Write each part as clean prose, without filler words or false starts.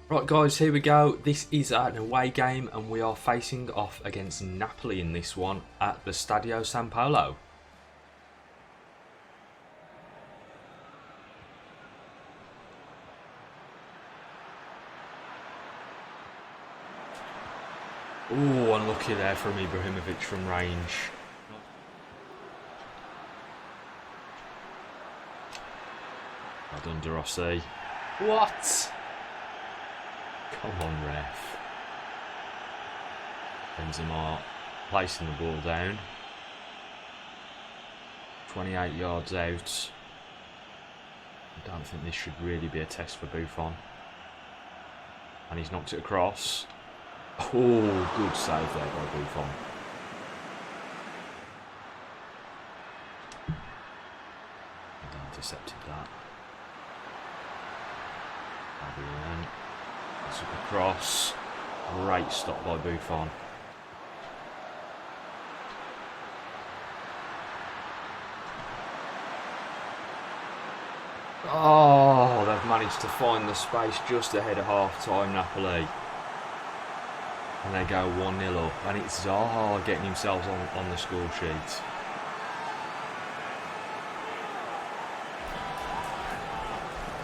Right guys, here we go. This is an away game and we are facing off against Napoli in this one at the Stadio San Paolo. Oh, unlucky there from Ibrahimovic from range. Well done, De Rossi. What? Come on, ref. Benzema placing the ball down. 28 yards out. I don't think this should really be a test for Buffon. And he's knocked it across. Oh, good save there by Buffon. And intercepted that. Fabian. That's up across. Great stop by Buffon. Oh, they've managed to find the space just ahead of half-time, Napoli. And they go 1-0 up. And it's Zaha getting himself on the score sheet.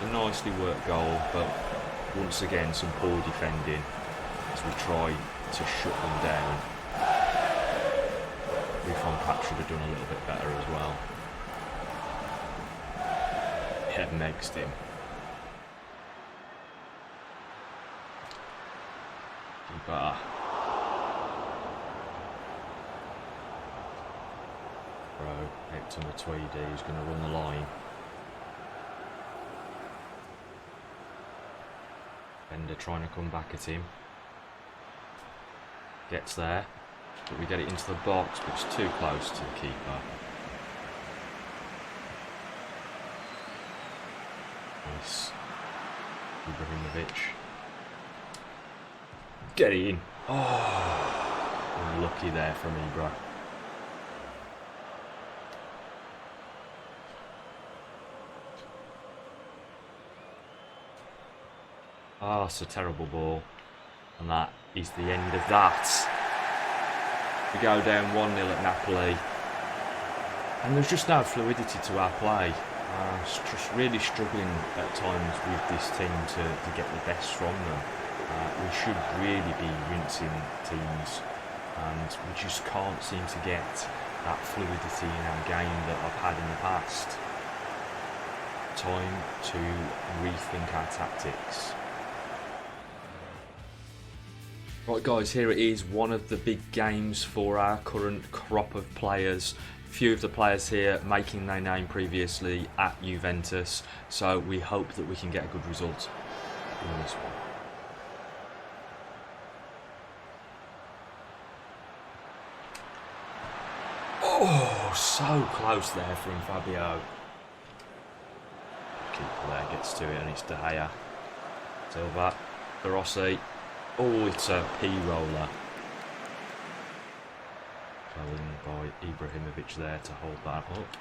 A nicely worked goal, but once again some poor defending as we try to shut them down. Buffon perhaps should have done a little bit better as well. Yeah, next him. Better. Bro, out to Matuidi, who's going to run the line. Bender trying to come back at him. Gets there, but we get it into the box, but it's too close to the keeper. Nice. Ibrahimovic. Get in. Oh, unlucky there from Ibra. Oh, it's a terrible ball. And that is the end of that. We go down 1-0 at Napoli. And there's just no fluidity to our play. Just really struggling at times with this team to get the best from them. We should really be rinsing teams. And we just can't seem to get that fluidity in our game that I've had in the past. Time to rethink our tactics. Right guys, here it is, one of the big games for our current crop of players. A few of the players here making their name previously at Juventus, so we hope that we can get a good result in this one. Oh, so close there from Fabio. Keeper there gets to it and it's De Gea. Silva, De Rossi. Oh, it's a P-roller. Going by Ibrahimovic there to hold that up.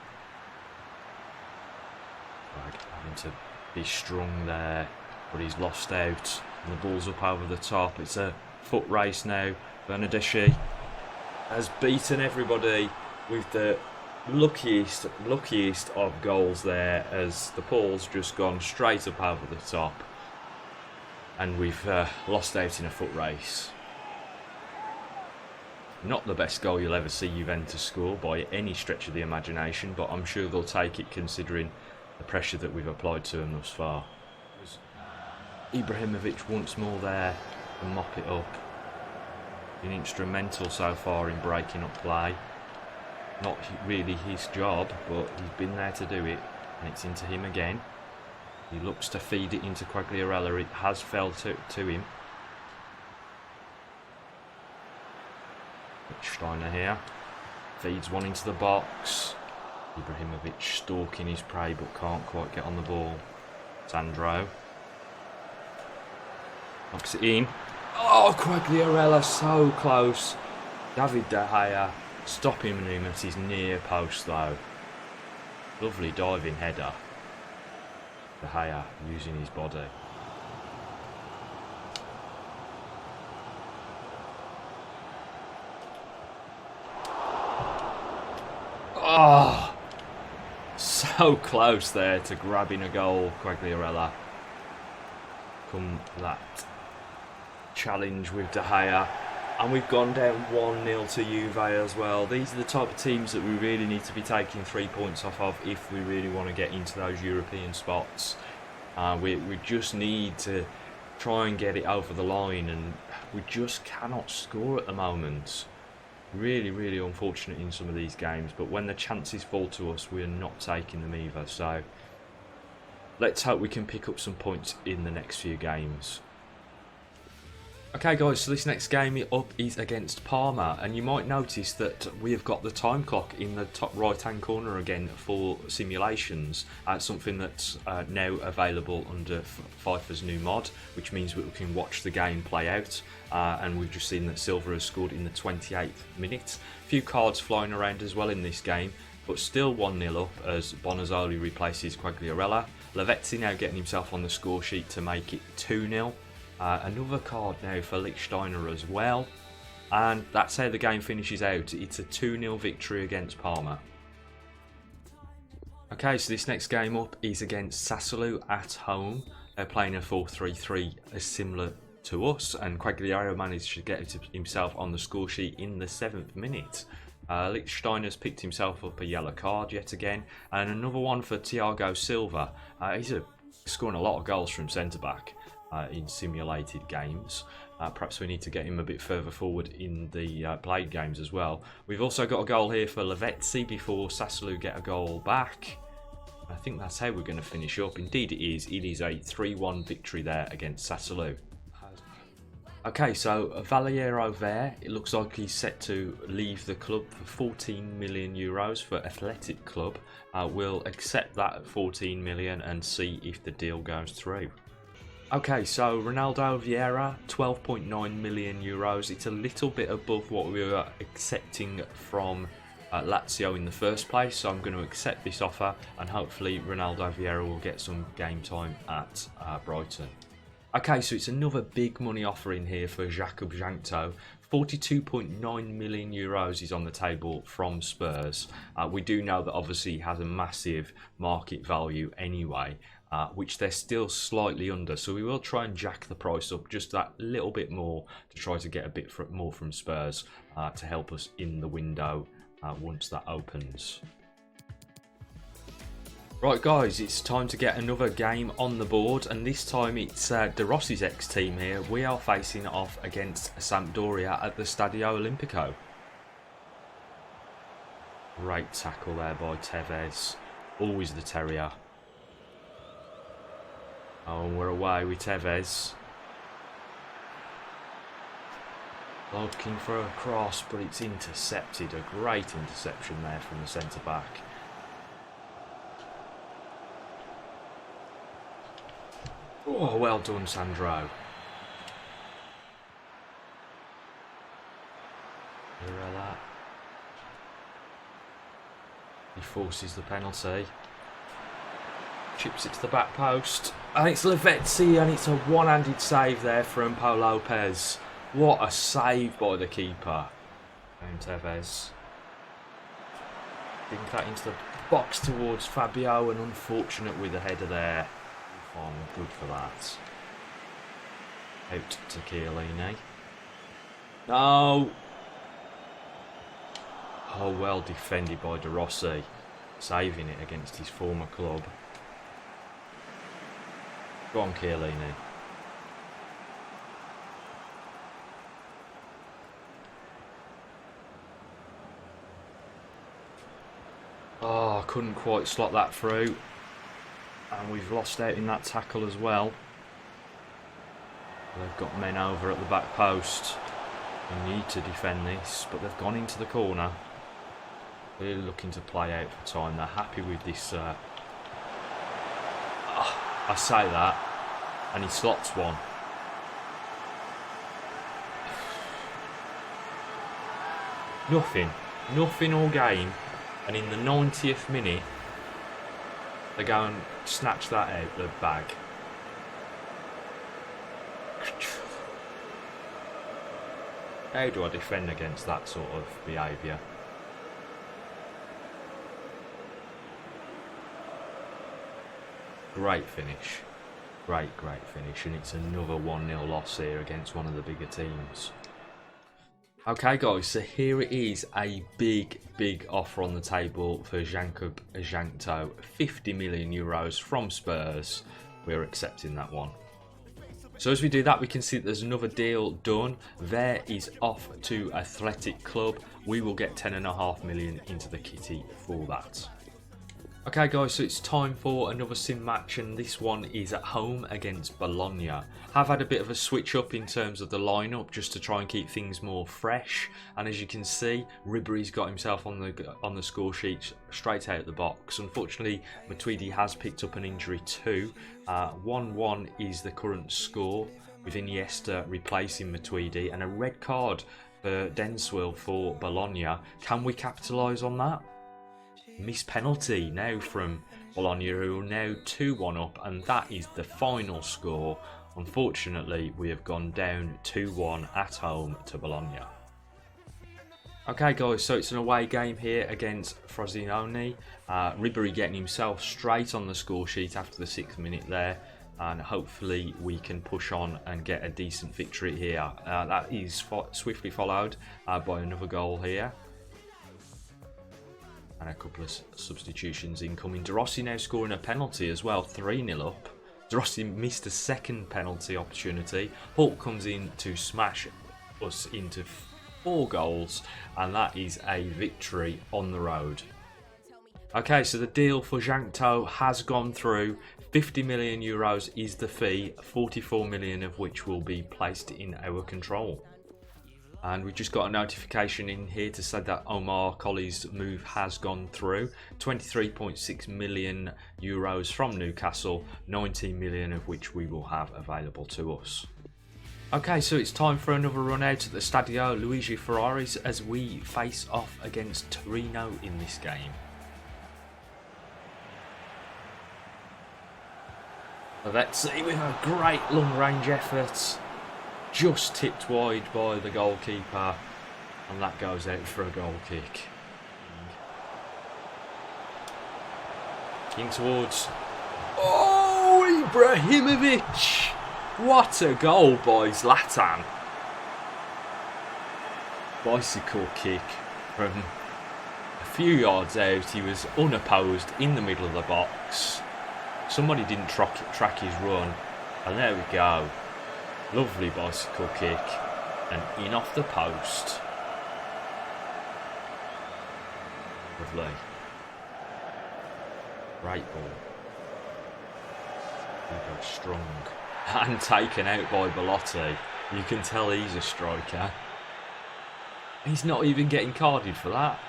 Having to be strong there, but he's lost out. And the ball's up over the top. It's a foot race now. Bernardeschi has beaten everybody with the luckiest of goals there, as the ball's just gone straight up over the top. And we've lost out in a foot race. Not the best goal you'll ever see Juventus score by any stretch of the imagination, but I'm sure they'll take it considering the pressure that we've applied to them thus far. Ibrahimovic once more there to mop it up. Been instrumental so far in breaking up play. Not really his job, but he's been there to do it, and it's into him again. He looks to feed it into Quagliarella. It has fell to him. Steiner here. Feeds one into the box. Ibrahimovic stalking his prey but can't quite get on the ball. Sandro. Knocks it in. Oh, Quagliarella so close. David De Gea stopping him at his near post though. Lovely diving header. De Gea using his body. Oh, so close there to grabbing a goal, Quagliarella. Come that challenge with De Gea. And we've gone down 1-0 to Juve as well. These are the type of teams that we really need to be taking 3 points off of if we really want to get into those European spots. We just need to try and get it over the line, and we just cannot score at the moment. Really, really unfortunate in some of these games, but when the chances fall to us, we're not taking them either. So let's hope we can pick up some points in the next few games. Okay guys, so this next game up is against Parma, and you might notice that we have got the time clock in the top right hand corner again for simulations. Something that's now available under FIFA's new mod, which means we can watch the game play out. And we've just seen that Silva has scored in the 28th minute. A few cards flying around as well in this game, but still 1-0 up as Bonazzoli replaces Quagliarella. Lavezzi now getting himself on the score sheet to make it 2-0. Another card now for Lichtsteiner as well. And that's how the game finishes out. It's a 2-0 victory against Parma. Okay, so this next game up is against Sassuolo at home. They're playing a 4-3-3 similar to us. And Quagliarella managed to get himself on the score sheet in the 7th minute. Lichtsteiner's picked himself up a yellow card yet again. And another one for Thiago Silva. He's scoring a lot of goals from centre-back. In simulated games. Perhaps we need to get him a bit further forward in the played games as well. We've also got a goal here for Lavezzi before Sassuolo get a goal back. I think that's how we're going to finish up. Indeed it is. It is a 3-1 victory there against Sassuolo. Okay, so Valerio there, it looks like he's set to leave the club for 14 million euros for Athletic Club. We'll accept that at 14 million and see if the deal goes through. Okay, so Ronaldo Vieira, 12.9 million euros. It's a little bit above what we were accepting from Lazio in the first place, so I'm going to accept this offer and hopefully Ronaldo Vieira will get some game time at Brighton. Okay, so it's another big money offer in here for Jakub Jankto. 42.9 million euros is on the table from Spurs. We do know that obviously he has a massive market value anyway. Which they're still slightly under, so we will try and jack the price up just that little bit more to try to get a bit more from Spurs to help us in the window once that opens. Right guys, it's time to get another game on the board, and this time it's De Rossi's ex-team here. We are facing off against Sampdoria at the Stadio Olimpico. Great tackle there by Tevez, always the terrier. Oh, and we're away with Tevez. Looking for a cross, but it's intercepted. A great interception there from the centre-back. Oh, well done, Sandro. That. He forces the penalty. Chips it to the back post. And it's Lavezzi, and it's a one-handed save there from Pau Lopez. What a save by the keeper. And Tevez. Dink that into the box towards Fabio, and unfortunate with the header there. Oh, good for that. Out to Chiellini. No! Oh, well defended by De Rossi. Saving it against his former club. Go on, Chiellini. Oh, I couldn't quite slot that through. And we've lost out in that tackle as well. They've got men over at the back post. We need to defend this, but they've gone into the corner. Really looking to play out for time. They're happy with this. I say that, and he slots one. Nothing all game, and in the 90th minute, they go and snatch that out the bag. How do I defend against that sort of behaviour? Great finish. Great finish. And it's another 1-0 loss here against one of the bigger teams. Okay, guys, so here it is, a big offer on the table for G.O.A.T. 50 million euros from Spurs. We're accepting that one. So as we do that, we can see that there's another deal done. There is off to Athletic Club. We will get 10.5 million into the kitty for that. Okay guys, so it's time for another sim match, and this one is at home against Bologna. Have had a bit of a switch up in terms of the lineup just to try and keep things more fresh, and as you can see, Ribery's got himself on the score sheet straight out of the box. Unfortunately, Matuidi has picked up an injury too. 1-1 is the current score, with Iniesta replacing Matuidi, and a red card for Denswell for Bologna. Can we capitalise on that? Missed penalty now from Bologna, who are now 2-1 up, and that is the final score. Unfortunately, we have gone down 2-1 at home to Bologna. Okay guys, so it's an away game here against Frosinone. Ribery getting himself straight on the score sheet after the 6th minute there, and hopefully we can push on and get a decent victory here. That is swiftly followed by another goal here. And a couple of substitutions incoming. De Rossi now scoring a penalty as well, 3-0 up. De Rossi missed a second penalty opportunity. Hulk comes in to smash us into 4 goals, and that is a victory on the road. Okay, so the deal for G.O.A.T. has gone through. 50 million euros is the fee, 44 million of which will be placed in our control. And we just got a notification in here to say that Omar Colley's move has gone through. 23.6 million euros from Newcastle, 19 million of which we will have available to us. Okay, so it's time for another run out at the Stadio Luigi Ferraris as we face off against Torino in this game. Let's see, with a great long range effort. Just tipped wide by the goalkeeper, and that goes out for a goal kick. In towards... Oh, Ibrahimovic! What a goal by Zlatan. Bicycle kick from a few yards out. He was unopposed in the middle of the box. Somebody didn't track his run, and there we go. Lovely bicycle kick, and in off the post. Lovely. Great ball. Very strong. And taken out by Belotti. You can tell he's a striker. He's not even getting carded for that.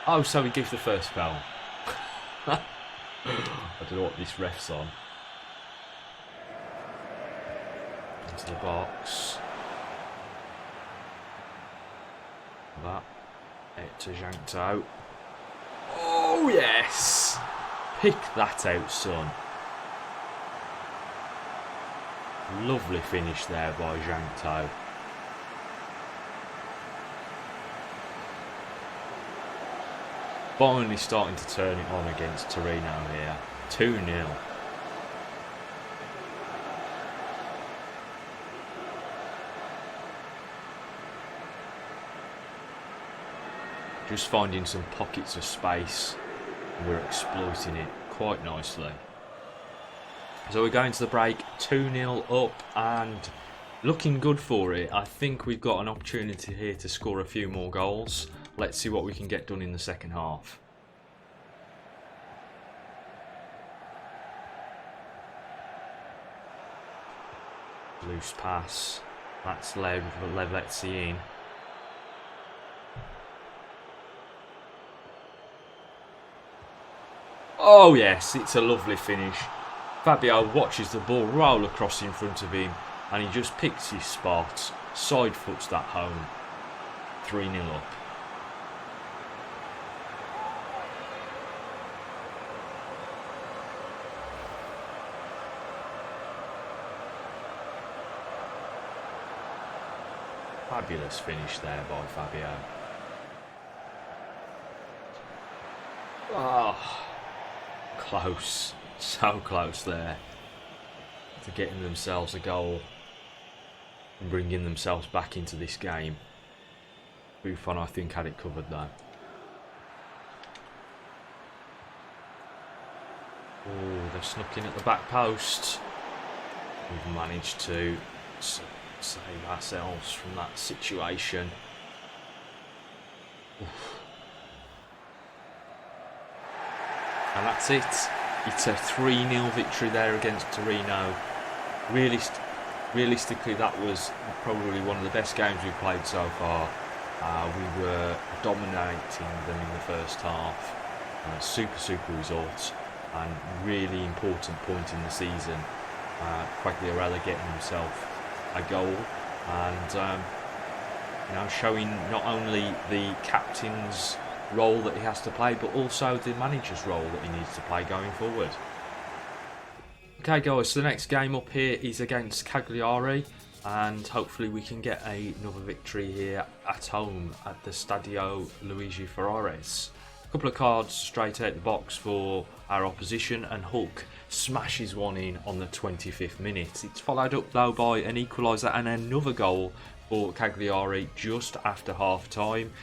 Oh, so he gives the first foul. I don't know what this ref's on. Into the box. That. Out to G.O.A.T. Oh yes! Pick that out, son. Lovely finish there by G.O.A.T. Finally starting to turn it on against Torino here. 2-0. Just finding some pockets of space, and we're exploiting it quite nicely. So we're going to the break 2-0 up and looking good for it. I think we've got an opportunity here to score a few more goals. Let's see what we can get done in the second half. Loose pass. That's Levetzi in. Oh yes, it's a lovely finish. Fabio watches the ball roll across in front of him, and he just picks his spot, side foots that home. 3-0 up. Fabulous finish there by Fabio. close. So close there to getting themselves a goal and bringing themselves back into this game. Buffon, I think, had it covered though. Oh, they've snuck in at the back post. We've managed to save ourselves from that situation. Oof. And that's it. It's a 3-0 victory there against Torino. Realistically, that was probably one of the best games we've played so far. We were dominating them in the first half. Super result, and really important point in the season. Quagliarella getting himself a goal, and showing not only the captain's role that he has to play, but also the manager's role that he needs to play going forward. Okay guys, so the next game up here is against Cagliari, and hopefully we can get another victory here at home at the Stadio Luigi Ferraris. A couple of cards straight out the box for our opposition, and Hulk smashes one in on the 25th minute. It's followed up though by an equaliser and another goal for Cagliari just after half time.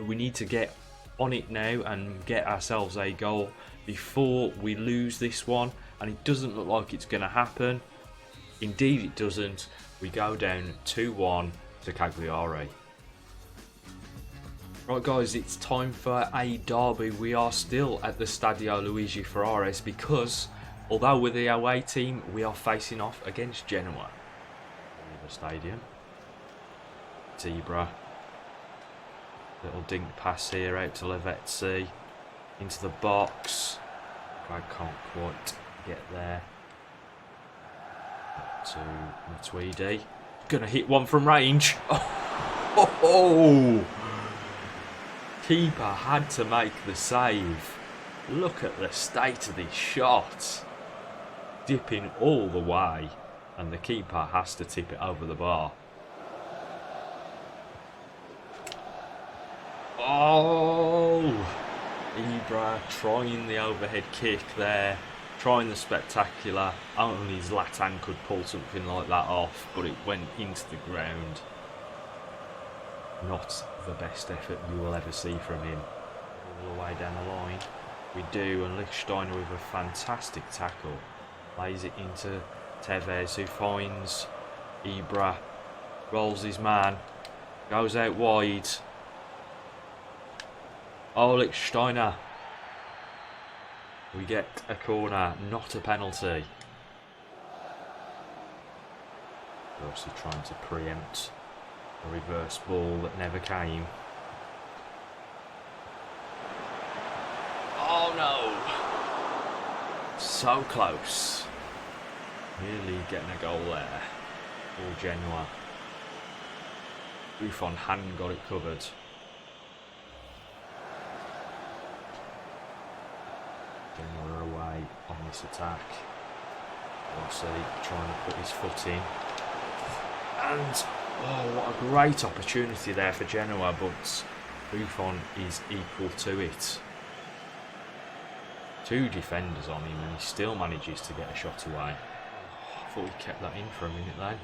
We need to get on it now and get ourselves a goal before we lose this one, and it doesn't look like it's going to happen. Indeed it doesn't. We go down 2-1 to Cagliari. Right guys, it's time for a derby. We are still at the Stadio Luigi Ferraris because although we're the away team, we are facing off against Genoa. The stadium. Zebra. Little dink pass here out to Lavezzi. Into the box. I can't quite get there. Up to Matuidi. Gonna hit one from range. Oh! Keeper had to make the save. Look at the state of this shot. Dipping all the way, and the keeper has to tip it over the bar. Oh! Ibra trying the overhead kick there, trying the spectacular. Only Zlatan could pull something like that off, but it went into the ground. Not the best effort you will ever see from him. All the way down the line. We do, and Lichtsteiner with a fantastic tackle. Lays it into Tevez, who finds Ibra. Rolls his man. Goes out wide. Oh, Lichtsteiner. We get a corner, not a penalty. Obviously trying to preempt a reverse ball that never came. Oh no! So close. Nearly getting a goal there for Genoa. Buffon hadn't got it covered. Genoa away on this attack. Rossi trying to put his foot in. And oh, what a great opportunity there for Genoa, but Buffon is equal to it. Two defenders on him and he still manages to get a shot away. I thought he kept that in for a minute then.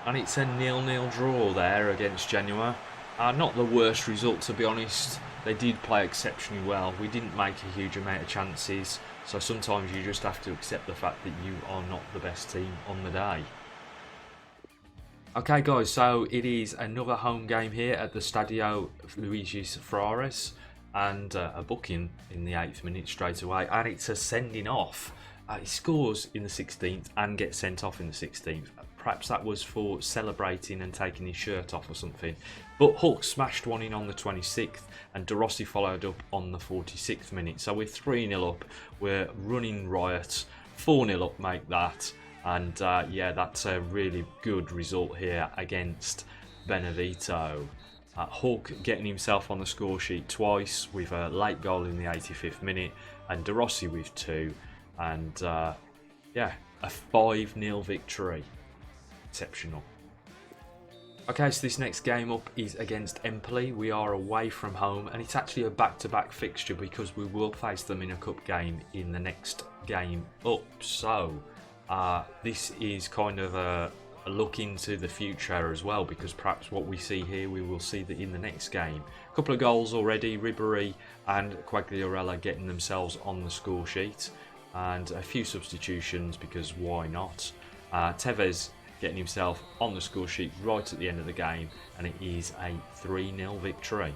And it's a 0-0 draw there against Genoa. Not the worst result, to be honest. They did play exceptionally well. We didn't make a huge amount of chances, so sometimes you just have to accept the fact that you are not the best team on the day. Okay guys, so it is another home game here at the Stadio Luigi Ferraris, and a booking in the 8th minute straight away, and it's a sending off. He scores in the 16th and gets sent off in the 16th. Perhaps that was for celebrating and taking his shirt off or something. But Hulk smashed one in on the 26th, and De Rossi followed up on the 46th minute. So we're 3-0 up, we're running riot, 4-0 up make that. And yeah, that's a really good result here against Benevento. Hulk getting himself on the score sheet twice with a late goal in the 85th minute, and De Rossi with 2. And yeah, a 5-0 victory. Exceptional. Okay, so this next game up is against Empoli. We are away from home, and it's actually a back-to-back fixture because we will face them in a cup game in the next game up. So this is kind of a look into the future as well, because perhaps what we see here, we will see that in the next game. A couple of goals already, Ribery and Quagliarella getting themselves on the score sheet, and a few substitutions because why not. Tevez getting himself on the score sheet right at the end of the game, and it is a 3-0 victory.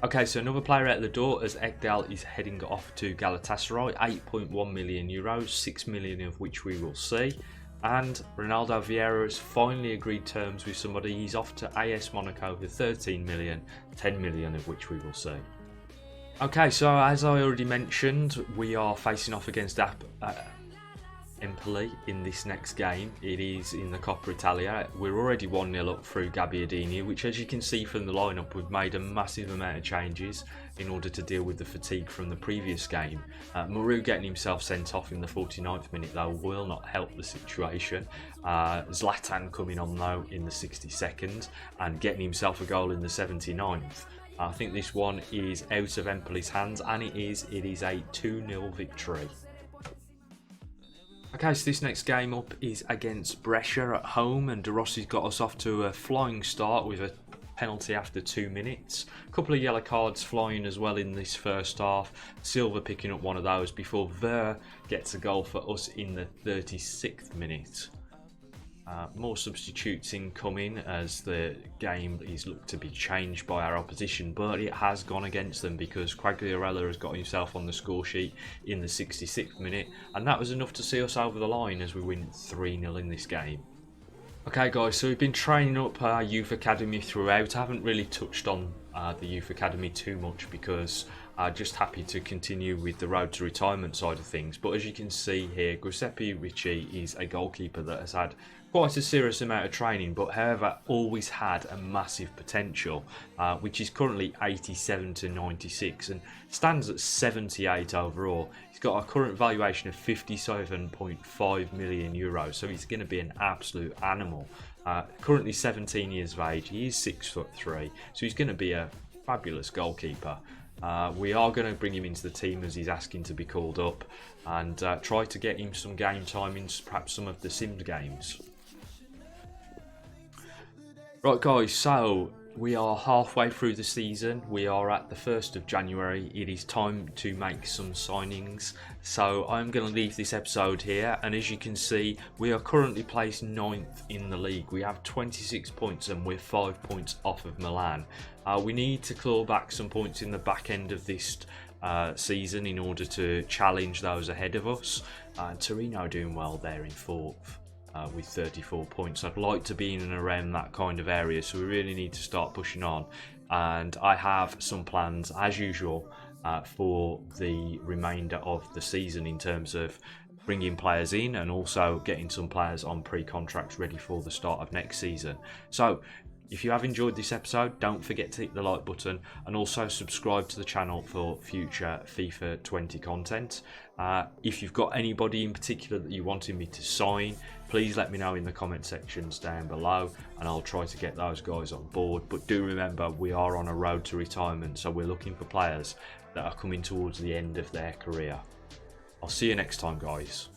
Okay, so another player out the door as Ekdal is heading off to Galatasaray, 8.1 million euros, 6 million of which we will see. And Ronaldo Vieira has finally agreed terms with somebody. He's off to AS Monaco for 13 million, 10 million of which we will see. Okay, so as I already mentioned, we are facing off against Empoli in this next game. It is in the Coppa Italia. We're already 1-0 up through Gabbiadini, which, as you can see from the lineup, we've made a massive amount of changes in order to deal with the fatigue from the previous game. Muru getting himself sent off in the 49th minute though will not help the situation. Zlatan coming on though in the 62nd and getting himself a goal in the 79th. I think this one is out of Empoli's hands, and it is a 2-0 victory. Okay, so this next game up is against Brescia at home, and De Rossi's got us off to a flying start with a penalty after 2 minutes. A couple of yellow cards flying as well in this first half. Silva picking up one of those before Ver gets a goal for us in the 36th minute. More substitutes incoming as the game is looked to be changed by our opposition, but it has gone against them because Quagliarella has got himself on the score sheet in the 66th minute, and that was enough to see us over the line as we win 3-0 in this game. Okay guys, so we've been training up our youth academy throughout. I haven't really touched on the youth academy too much because I'm just happy to continue with the road to retirement side of things. But as you can see here, Giuseppe Ricci is a goalkeeper that has had quite a serious amount of training, but however always had a massive potential, which is currently 87 to 96 and stands at 78 overall. He's got a current valuation of 57.5 million euros, so he's going to be an absolute animal. Currently 17 years of age, he is 6'3", so he's going to be a fabulous goalkeeper. We are going to bring him into the team as he's asking to be called up, and try to get him some game time in perhaps some of the Sims games. Right guys, so we are halfway through the season. We are at the 1st of January. It is time to make some signings. So I'm going to leave this episode here, and as you can see, we are currently placed 9th in the league. We have 26 points and we're 5 points off of Milan. We need to claw back some points in the back end of this season in order to challenge those ahead of us. Torino doing well there in 4th. With 34 points. I'd like to be in and around that kind of area, so we really need to start pushing on, and I have some plans as usual for the remainder of the season in terms of bringing players in and also getting some players on pre-contracts ready for the start of next season. So if you have enjoyed this episode, don't forget to hit the like button and also subscribe to the channel for future FIFA 20 content. If you've got anybody in particular that you wanted me to sign, please let me know in the comment sections down below and I'll try to get those guys on board. But do remember, we are on a road to retirement, so we're looking for players that are coming towards the end of their career. I'll see you next time, guys.